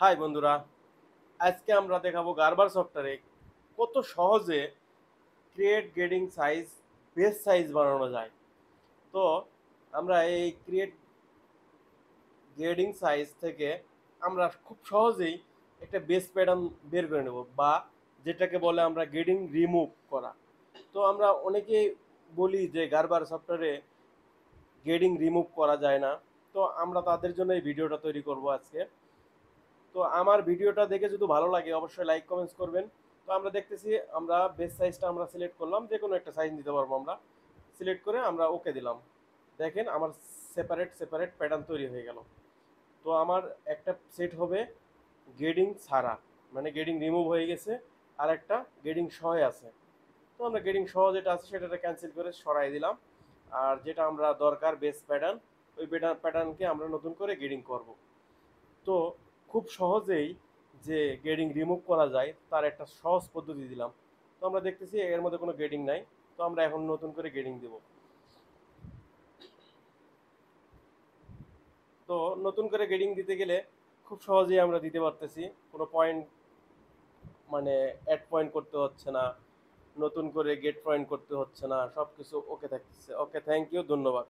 High বন্ধুরা, আজকে আমরা দেখাবো গার্বার সফটওয়্যারে কত সহজে create grading size base size বানানো যায়। তো আমরা এই ক্রিয়েট গ্রেডিং সাইজ থেকে আমরা খুব সহজেই একটা বেস প্যাটার্ন বের করে নেব, বা যেটাকে বলে আমরা গ্রেডিং রিমুভ করা। তো আমরা অনেকেই বলি যে গার্বার সফটওয়্যারে গ্রেডিং রিমুভ করা যায় না। তো আমরা তাদের জন্য এই ভিডিওটা তৈরি করব আজকে। তো আমার ভিডিওটা দেখে যদি ভালো লাগে অবশ্যই লাইক কমেন্টস করবেন। তো আমরা দেখতেছি, আমরা বেস সাইজটা আমরা সিলেক্ট করলাম, যে কোনো একটা সাইজ নিতে পারবো আমরা। সিলেক্ট করে আমরা ওকে দিলাম। দেখেন আমার সেপারেট সেপারেট প্যাটার্ন তৈরি হয়ে গেল। তো আমার একটা সেট হবে গ্রেডিং ছাড়া, মানে গ্রেডিং রিমুভ হয়ে গেছে, আর একটা গ্রেডিং সহ আছে। তো আমরা গ্রেডিং সহ যেটা আছে সেটা ক্যান্সেল করে সরাই দিলাম। আর যেটা আমরা দরকার বেস প্যাটার্ন, ওই প্যাটার্নকে আমরা নতুন করে গ্রেডিং করব। তো খুব সহজেই যে গ্রেডিং রিমুভ করা যায় তার একটা সহজ পদ্ধতি দিলাম। তো আমরা দেখতেছি এর মধ্যে কোনো গ্রেডিং নাই। তো আমরা এখন নতুন করে গ্রেডিং দেব। তো নতুন করে গ্রেডিং দিতে গেলে খুব সহজেই আমরা দিতে পারতেছি, কোনো পয়েন্ট মানে অ্যাড পয়েন্ট করতে হচ্ছে না, নতুন করে গেট পয়েন্ট করতে হচ্ছে না, সব কিছু ওকে থাকতেছে। ওকে, থ্যাংক ইউ, ধন্যবাদ।